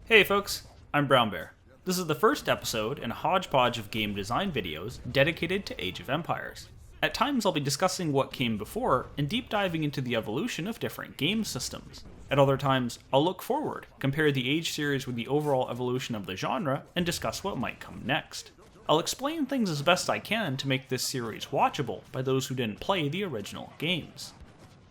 Hey folks, I'm brownbear. This is the first episode in a hodgepodge of game design videos dedicated to Age of Empires. At times I'll be discussing what came before and deep diving into the evolution of different game systems. At other times, I'll look forward, compare the Age series with the overall evolution of the genre, and discuss what might come next. I'll explain things as best I can to make this series watchable by those who didn't play the original games.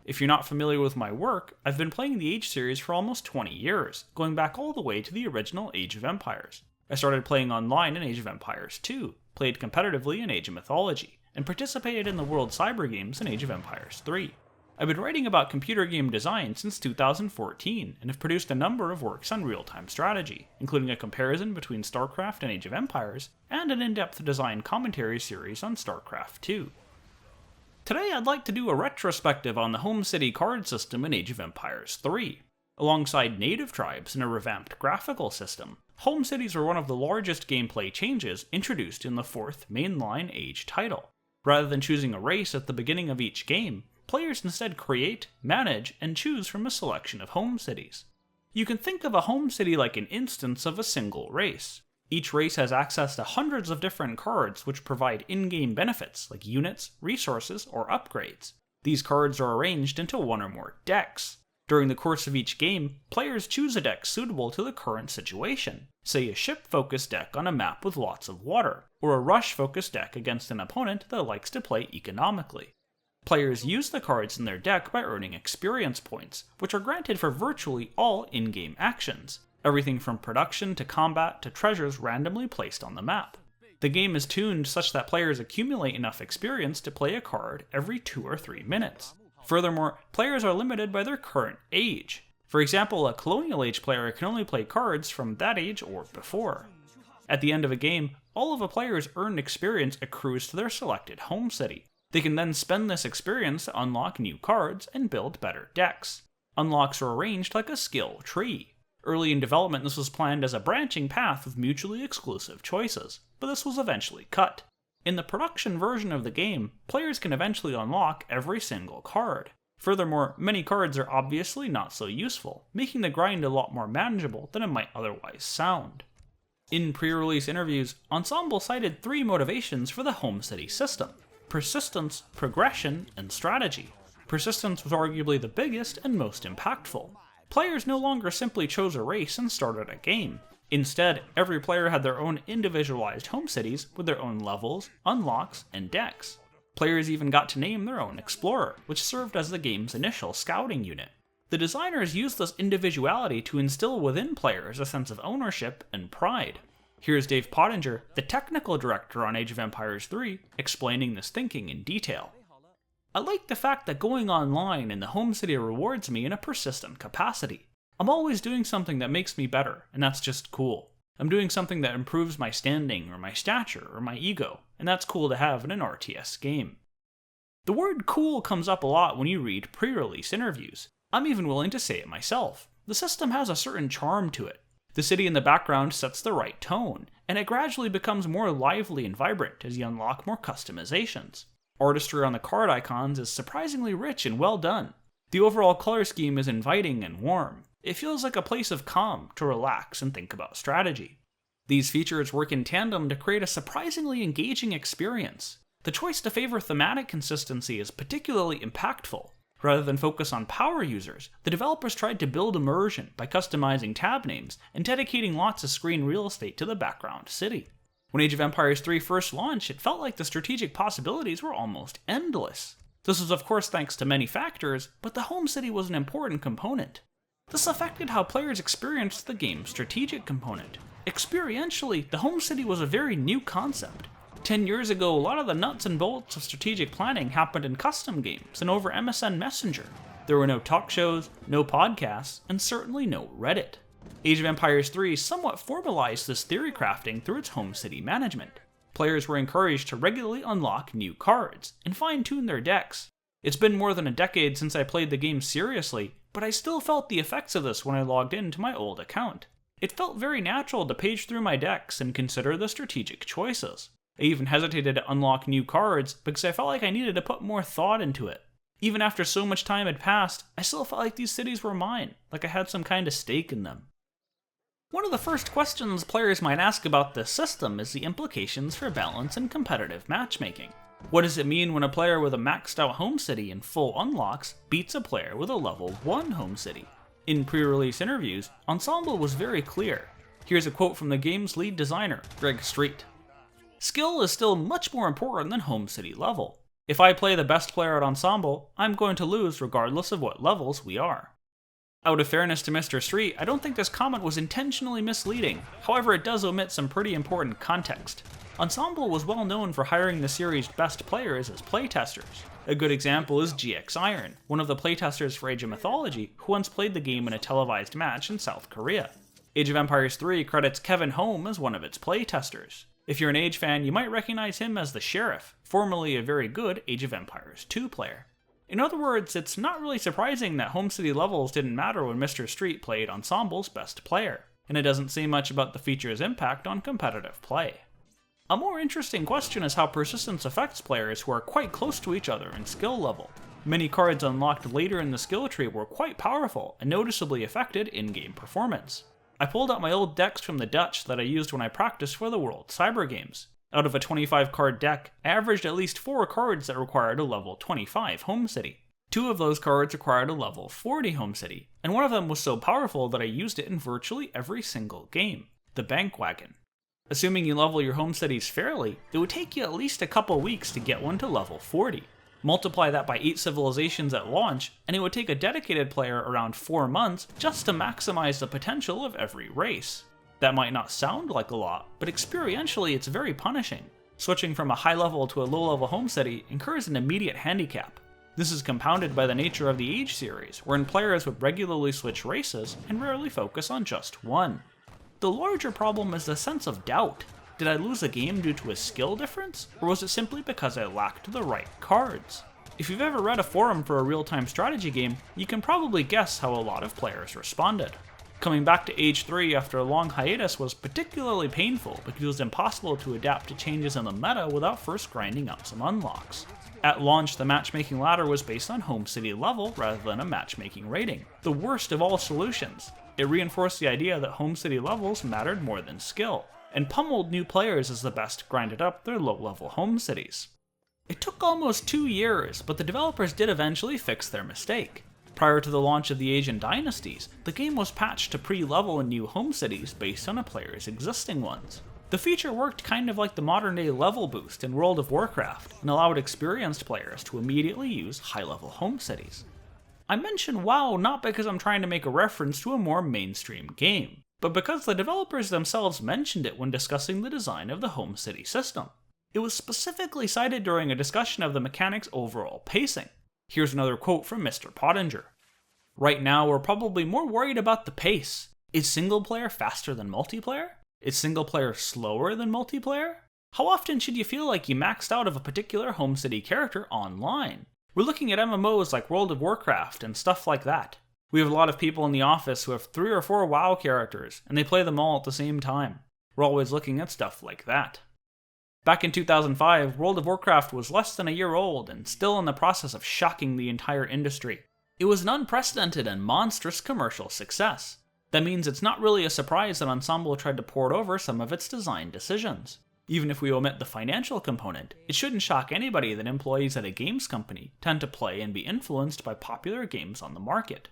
If you're not familiar with my work, I've been playing the Age series for almost 20 years, going back all the way to the original Age of Empires. I started playing online in Age of Empires 2, played competitively in Age of Mythology, and participated in the World Cyber Games in Age of Empires 3. I've been writing about computer game design since 2014, and have produced a number of works on real-time strategy, including a comparison between StarCraft and Age of Empires, and an in-depth design commentary series on StarCraft 2. Today I'd like to do a retrospective on the Home City card system in Age of Empires 3. Alongside native tribes and a revamped graphical system, home cities were one of the largest gameplay changes introduced in the 4th mainline Age title. Rather than choosing a race at the beginning of each game, players instead create, manage, and choose from a selection of home cities. You can think of a home city like an instance of a single race. Each race has access to hundreds of different cards which provide in-game benefits like units, resources, or upgrades. These cards are arranged into one or more decks. During the course of each game, players choose a deck suitable to the current situation, say a ship-focused deck on a map with lots of water, or a rush-focused deck against an opponent that likes to play economically. Players use the cards in their deck by earning experience points, which are granted for virtually all in-game actions. Everything from production to combat to treasures randomly placed on the map. The game is tuned such that players accumulate enough experience to play a card every 2 or 3 minutes. Furthermore, players are limited by their current age. For example, a colonial age player can only play cards from that age or before. At the end of a game, all of a player's earned experience accrues to their selected home city. They can then spend this experience to unlock new cards and build better decks. Unlocks are arranged like a skill tree. Early in development, this was planned as a branching path with mutually exclusive choices, but this was eventually cut. In the production version of the game, players can eventually unlock every single card. Furthermore, many cards are obviously not so useful, making the grind a lot more manageable than it might otherwise sound. In pre-release interviews, Ensemble cited 3 motivations for the home city system: persistence, progression, and strategy. Persistence was arguably the biggest and most impactful. Players no longer simply chose a race and started a game. Instead, every player had their own individualized home cities with their own levels, unlocks, and decks. Players even got to name their own explorer, which served as the game's initial scouting unit. The designers used this individuality to instill within players a sense of ownership and pride. Here's Dave Pottinger, the technical director on Age of Empires 3, explaining this thinking in detail. I like the fact that going online in the home city rewards me in a persistent capacity. I'm always doing something that makes me better, and that's just cool. I'm doing something that improves my standing, or my stature, or my ego, and that's cool to have in an RTS game. The word cool comes up a lot when you read pre-release interviews. I'm even willing to say it myself. The system has a certain charm to it. The city in the background sets the right tone, and it gradually becomes more lively and vibrant as you unlock more customizations. Artistry on the card icons is surprisingly rich and well done. The overall color scheme is inviting and warm. It feels like a place of calm to relax and think about strategy. These features work in tandem to create a surprisingly engaging experience. The choice to favor thematic consistency is particularly impactful. Rather than focus on power users, the developers tried to build immersion by customizing tab names and dedicating lots of screen real estate to the background city. When Age of Empires 3 first launched, it felt like the strategic possibilities were almost endless. This was of course thanks to many factors, but the home city was an important component. This affected how players experienced the game's strategic component. Experientially, the home city was a very new concept. 10 years ago, a lot of the nuts and bolts of strategic planning happened in custom games and over MSN Messenger. There were no talk shows, no podcasts, and certainly no Reddit. Age of Empires 3 somewhat formalized this theory crafting through its home city management. Players were encouraged to regularly unlock new cards and fine-tune their decks. It's been more than a decade since I played the game seriously, but I still felt the effects of this when I logged into my old account. It felt very natural to page through my decks and consider the strategic choices. I even hesitated to unlock new cards because I felt like I needed to put more thought into it. Even after so much time had passed, I still felt like these cities were mine, like I had some kind of stake in them. One of the first questions players might ask about this system is the implications for balance and competitive matchmaking. What does it mean when a player with a maxed out home city and full unlocks beats a player with a level 1 home city? In pre-release interviews, Ensemble was very clear. Here's a quote from the game's lead designer, Greg Street. "Skill is still much more important than home city level. If I play the best player at Ensemble, I'm going to lose regardless of what levels we are." Out of fairness to Mr. Street, I don't think this comment was intentionally misleading, however it does omit some pretty important context. Ensemble was well known for hiring the series' best players as playtesters. A good example is GX Iron, one of the playtesters for Age of Mythology, who once played the game in a televised match in South Korea. Age of Empires 3 credits Kevin Holm as one of its playtesters. If you're an Age fan, you might recognize him as the Sheriff, formerly a very good Age of Empires 2 player. In other words, it's not really surprising that home city levels didn't matter when Mr. Street played Ensemble's best player, and it doesn't say much about the feature's impact on competitive play. A more interesting question is how persistence affects players who are quite close to each other in skill level. Many cards unlocked later in the skill tree were quite powerful and noticeably affected in-game performance. I pulled out my old decks from the Dutch that I used when I practiced for the World Cyber Games. Out of a 25 card deck, I averaged at least 4 cards that required a level 25 home city. 2 of those cards required a level 40 home city, and one of them was so powerful that I used it in virtually every single game, the Bank Wagon. Assuming you level your home cities fairly, it would take you at least a couple weeks to get one to level 40. Multiply that by 8 civilizations at launch, and it would take a dedicated player around 4 months just to maximize the potential of every race. That might not sound like a lot, but experientially it's very punishing. Switching from a high level to a low level home city incurs an immediate handicap. This is compounded by the nature of the Age series, wherein players would regularly switch races and rarely focus on just one. The larger problem is the sense of doubt. Did I lose a game due to a skill difference, or was it simply because I lacked the right cards? If you've ever read a forum for a real-time strategy game, you can probably guess how a lot of players responded. Coming back to Age 3 after a long hiatus was particularly painful because it was impossible to adapt to changes in the meta without first grinding up some unlocks. At launch, the matchmaking ladder was based on home city level rather than a matchmaking rating, the worst of all solutions. It reinforced the idea that home city levels mattered more than skill, and pummeled new players as the best grinded up their low-level home cities. It took almost 2 years, but the developers did eventually fix their mistake. Prior to the launch of the Age and Dynasties, the game was patched to pre-level in new home cities based on a player's existing ones. The feature worked kind of like the modern-day level boost in World of Warcraft, and allowed experienced players to immediately use high-level home cities. I mention WoW not because I'm trying to make a reference to a more mainstream game, but because the developers themselves mentioned it when discussing the design of the home city system. It was specifically cited during a discussion of the mechanic's overall pacing. Here's another quote from Mr. Pottinger. "Right now, we're probably more worried about the pace. Is single player faster than multiplayer? Is single player slower than multiplayer? How often should you feel like you maxed out of a particular home city character online? We're looking at MMOs like World of Warcraft and stuff like that. We have a lot of people in the office who have 3 or 4 WoW characters, and they play them all at the same time. We're always looking at stuff like that." Back in 2005, World of Warcraft was less than a year old and still in the process of shocking the entire industry. It was an unprecedented and monstrous commercial success. That means it's not really a surprise that Ensemble tried to port over some of its design decisions. Even if we omit the financial component, it shouldn't shock anybody that employees at a games company tend to play and be influenced by popular games on the market.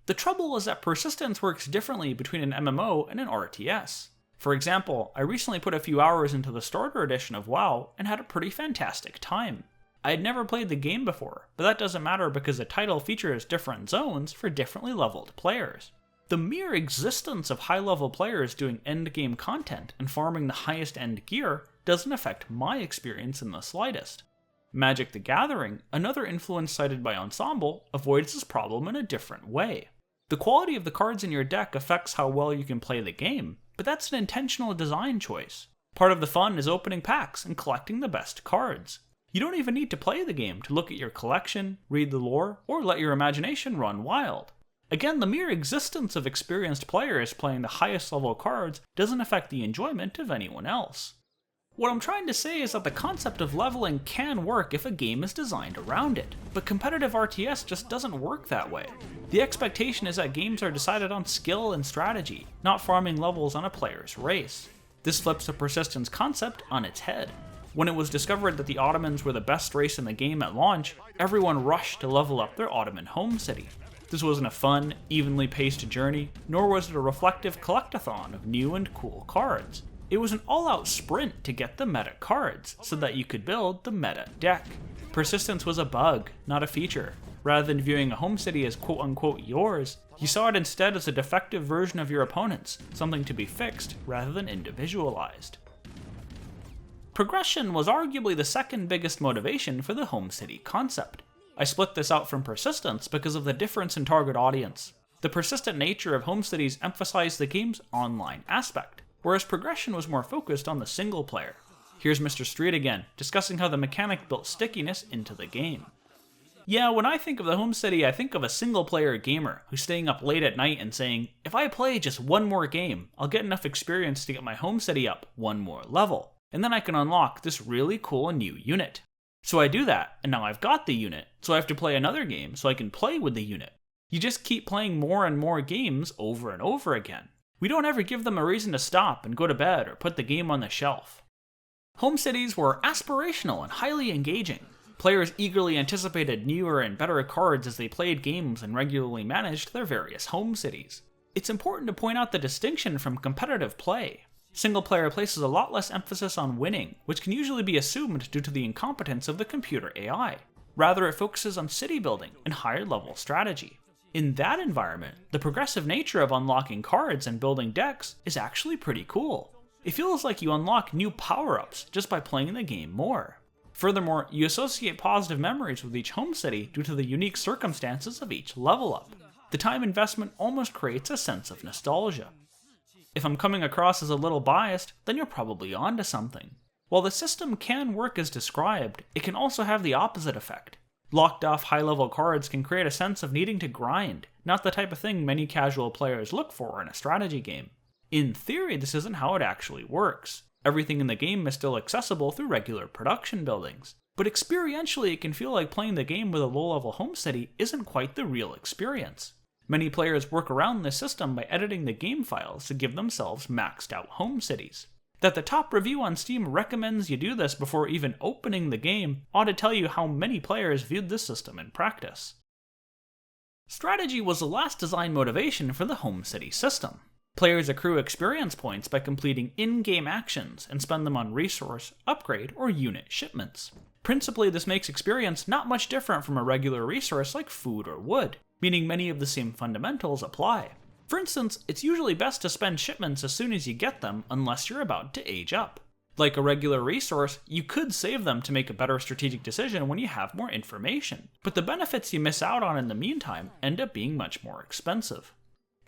The trouble is that persistence works differently between an MMO and an RTS. For example, I recently put a few hours into the starter edition of WoW and had a pretty fantastic time. I had never played the game before, but that doesn't matter because the title features different zones for differently leveled players. The mere existence of high-level players doing endgame content and farming the highest end gear doesn't affect my experience in the slightest. Magic the Gathering, another influence cited by Ensemble, avoids this problem in a different way. The quality of the cards in your deck affects how well you can play the game, but that's an intentional design choice. Part of the fun is opening packs and collecting the best cards. You don't even need to play the game to look at your collection, read the lore, or let your imagination run wild. Again, the mere existence of experienced players playing the highest level cards doesn't affect the enjoyment of anyone else. What I'm trying to say is that the concept of leveling can work if a game is designed around it, but competitive RTS just doesn't work that way. The expectation is that games are decided on skill and strategy, not farming levels on a player's race. This flips the persistence concept on its head. When it was discovered that the Ottomans were the best race in the game at launch, everyone rushed to level up their Ottoman home city. This wasn't a fun, evenly paced journey, nor was it a reflective collectathon of new and cool cards. It was an all-out sprint to get the meta cards, so that you could build the meta deck. Persistence was a bug, not a feature. Rather than viewing a home city as quote-unquote yours, you saw it instead as a defective version of your opponent's, something to be fixed rather than individualized. Progression was arguably the second biggest motivation for the home city concept. I split this out from persistence because of the difference in target audience. The persistent nature of home cities emphasized the game's online aspect, whereas progression was more focused on the single player. Here's Mr. Street again, discussing how the mechanic built stickiness into the game. Yeah, when I think of the home city, I think of a single player gamer who's staying up late at night and saying, if I play just one more game, I'll get enough experience to get my home city up one more level, and then I can unlock this really cool new unit. So I do that, and now I've got the unit, so I have to play another game so I can play with the unit. You just keep playing more and more games over and over again. We don't ever give them a reason to stop and go to bed or put the game on the shelf. Home cities were aspirational and highly engaging. Players eagerly anticipated newer and better cards as they played games and regularly managed their various home cities. It's important to point out the distinction from competitive play. Single player places a lot less emphasis on winning, which can usually be assumed due to the incompetence of the computer AI. Rather, it focuses on city building and higher level strategy. In that environment, the progressive nature of unlocking cards and building decks is actually pretty cool. It feels like you unlock new power-ups just by playing the game more. Furthermore, you associate positive memories with each home city due to the unique circumstances of each level up. The time investment almost creates a sense of nostalgia. If I'm coming across as a little biased, then you're probably onto something. While the system can work as described, it can also have the opposite effect. Locked off high-level cards can create a sense of needing to grind, not the type of thing many casual players look for in a strategy game. In theory, this isn't how it actually works. Everything in the game is still accessible through regular production buildings. But experientially, it can feel like playing the game with a low-level home city isn't quite the real experience. Many players work around this system by editing the game files to give themselves maxed out home cities. That the top review on Steam recommends you do this before even opening the game ought to tell you how many players viewed this system in practice. Strategy was the last design motivation for the home city system. Players accrue experience points by completing in-game actions and spend them on resource, upgrade, or unit shipments. Principally, this makes experience not much different from a regular resource like food or wood, meaning many of the same fundamentals apply. For instance, it's usually best to spend shipments as soon as you get them unless you're about to age up. Like a regular resource, you could save them to make a better strategic decision when you have more information, but the benefits you miss out on in the meantime end up being much more expensive.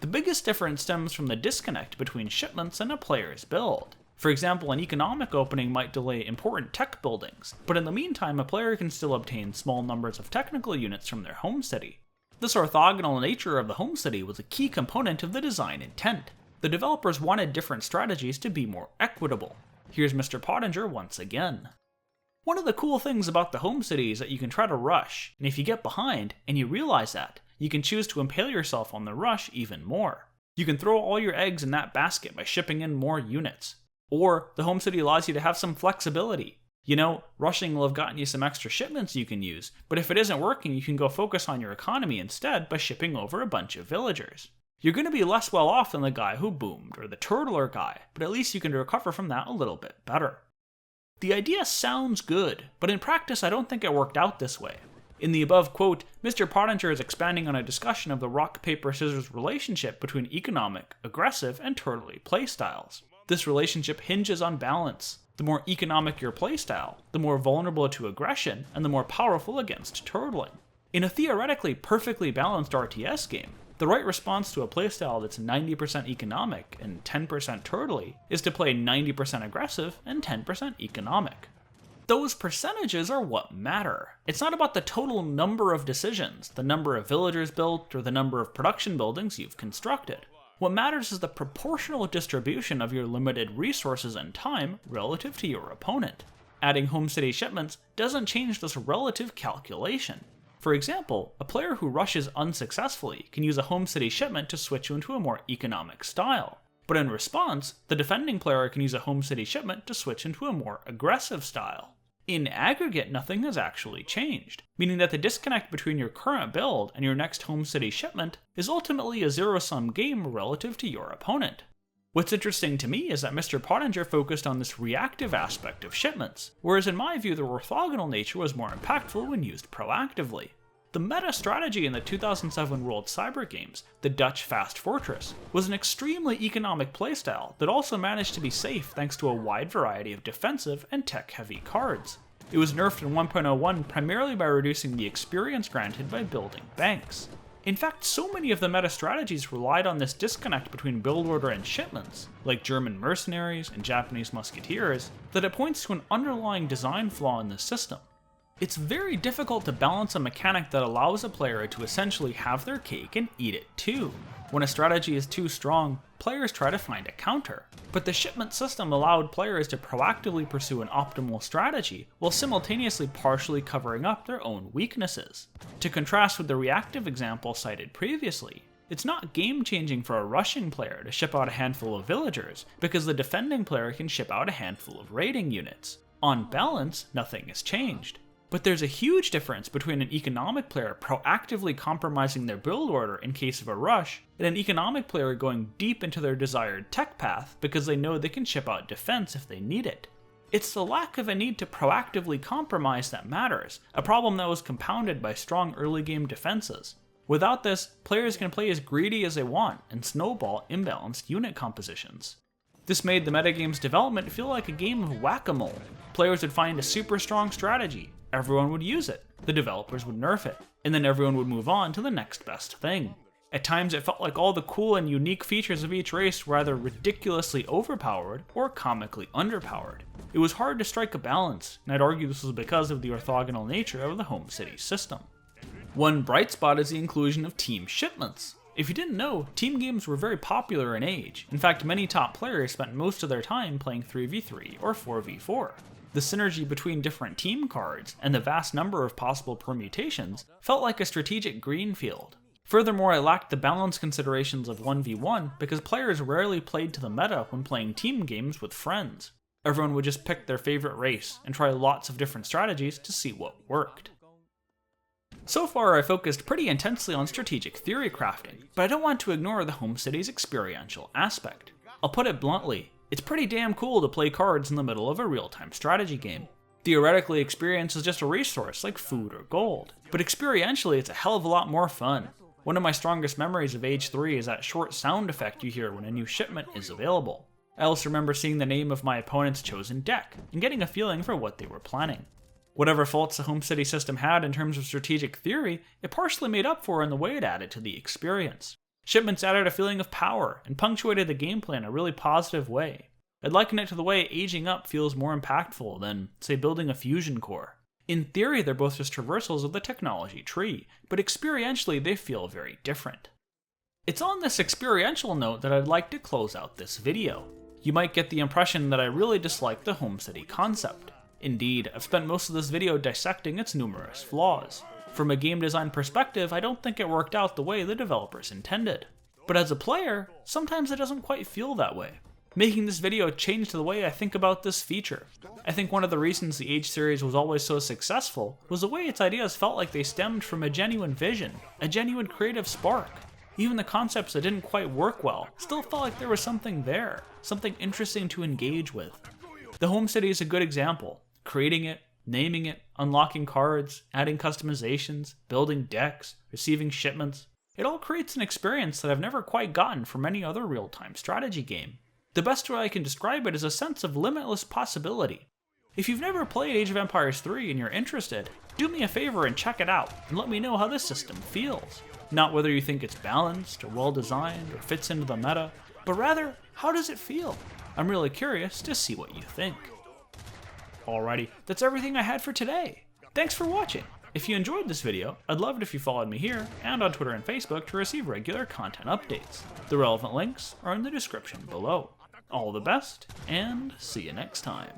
The biggest difference stems from the disconnect between shipments and a player's build. For example, an economic opening might delay important tech buildings, but in the meantime a player can still obtain small numbers of technical units from their home city. This orthogonal nature of the home city was a key component of the design intent. The developers wanted different strategies to be more equitable. Here's Mr. Pottinger once again. One of the cool things about the home city is that you can try to rush, and if you get behind, and you realize that, you can choose to impale yourself on the rush even more. You can throw all your eggs in that basket by shipping in more units. Or, the home city allows you to have some flexibility. You know, rushing will have gotten you some extra shipments you can use, but if it isn't working, you can go focus on your economy instead by shipping over a bunch of villagers. You're going to be less well off than the guy who boomed, or the turtler guy, but at least you can recover from that a little bit better. The idea sounds good, but in practice I don't think it worked out this way. In the above quote, Mr. Pottinger is expanding on a discussion of the rock-paper-scissors relationship between economic, aggressive, and turtly playstyles. This relationship hinges on balance. The more economic your playstyle, the more vulnerable to aggression, and the more powerful against turtling. In a theoretically perfectly balanced RTS game, the right response to a playstyle that's 90% economic and 10% turtly is to play 90% aggressive and 10% economic. Those percentages are what matter. It's not about the total number of decisions, the number of villagers built, or the number of production buildings you've constructed. What matters is the proportional distribution of your limited resources and time relative to your opponent. Adding home city shipments doesn't change this relative calculation. For example, a player who rushes unsuccessfully can use a home city shipment to switch you into a more economic style. But in response, the defending player can use a home city shipment to switch into a more aggressive style. In aggregate, nothing has actually changed, meaning that the disconnect between your current build and your next home city shipment is ultimately a zero-sum game relative to your opponent. What's interesting to me is that Mr. Pottinger focused on this reactive aspect of shipments, whereas in my view the orthogonal nature was more impactful when used proactively. The meta strategy in the 2007 World Cyber Games, the Dutch Fast Fortress, was an extremely economic playstyle that also managed to be safe thanks to a wide variety of defensive and tech-heavy cards. It was nerfed in 1.01 primarily by reducing the experience granted by building banks. In fact, so many of the meta strategies relied on this disconnect between build order and shipments, like German mercenaries and Japanese musketeers, that it points to an underlying design flaw in the system. It's very difficult to balance a mechanic that allows a player to essentially have their cake and eat it too. When a strategy is too strong, players try to find a counter. But the shipment system allowed players to proactively pursue an optimal strategy while simultaneously partially covering up their own weaknesses. To contrast with the reactive example cited previously, it's not game-changing for a rushing player to ship out a handful of villagers because the defending player can ship out a handful of raiding units. On balance, nothing has changed. But there's a huge difference between an economic player proactively compromising their build order in case of a rush, and an economic player going deep into their desired tech path because they know they can ship out defense if they need it. It's the lack of a need to proactively compromise that matters, a problem that was compounded by strong early game defenses. Without this, players can play as greedy as they want and snowball imbalanced unit compositions. This made the metagame's development feel like a game of whack-a-mole. Players would find a super strong strategy, everyone would use it, the developers would nerf it, and then everyone would move on to the next best thing. At times it felt like all the cool and unique features of each race were either ridiculously overpowered or comically underpowered. It was hard to strike a balance, and I'd argue this was because of the orthogonal nature of the home city system. One bright spot is the inclusion of team shipments. If you didn't know, team games were very popular in Age. In fact, many top players spent most of their time playing 3v3 or 4v4. The synergy between different team cards and the vast number of possible permutations felt like a strategic greenfield. Furthermore, it lacked the balance considerations of 1v1 because players rarely played to the meta when playing team games with friends. Everyone would just pick their favorite race and try lots of different strategies to see what worked. So far, I focused pretty intensely on strategic theory crafting, but I don't want to ignore the home city's experiential aspect. I'll put it bluntly, it's pretty damn cool to play cards in the middle of a real-time strategy game. Theoretically, experience is just a resource like food or gold, but experientially it's a hell of a lot more fun. One of my strongest memories of Age 3 is that short sound effect you hear when a new shipment is available. I also remember seeing the name of my opponent's chosen deck, and getting a feeling for what they were planning. Whatever faults the home city system had in terms of strategic theory, it partially made up for in the way it added to the experience. Shipments added a feeling of power, and punctuated the gameplay in a really positive way. I'd liken it to the way aging up feels more impactful than, say, building a fusion core. In theory, they're both just traversals of the technology tree, but experientially they feel very different. It's on this experiential note that I'd like to close out this video. You might get the impression that I really dislike the home city concept. Indeed, I've spent most of this video dissecting its numerous flaws. From a game design perspective, I don't think it worked out the way the developers intended. But as a player, sometimes it doesn't quite feel that way. Making this video changed the way I think about this feature. I think one of the reasons the Age series was always so successful was the way its ideas felt like they stemmed from a genuine vision, a genuine creative spark. Even the concepts that didn't quite work well still felt like there was something there, something interesting to engage with. The home city is a good example. Creating it, naming it, unlocking cards, adding customizations, building decks, receiving shipments. It all creates an experience that I've never quite gotten from any other real-time strategy game. The best way I can describe it is a sense of limitless possibility. If you've never played Age of Empires 3 and you're interested, do me a favor and check it out, and let me know how this system feels. Not whether you think it's balanced, or well-designed, or fits into the meta, but rather, how does it feel? I'm really curious to see what you think. Alrighty, that's everything I had for today. Thanks for watching. If you enjoyed this video, I'd love it if you followed me here and on Twitter and Facebook to receive regular content updates. The relevant links are in the description below. All the best, and see you next time.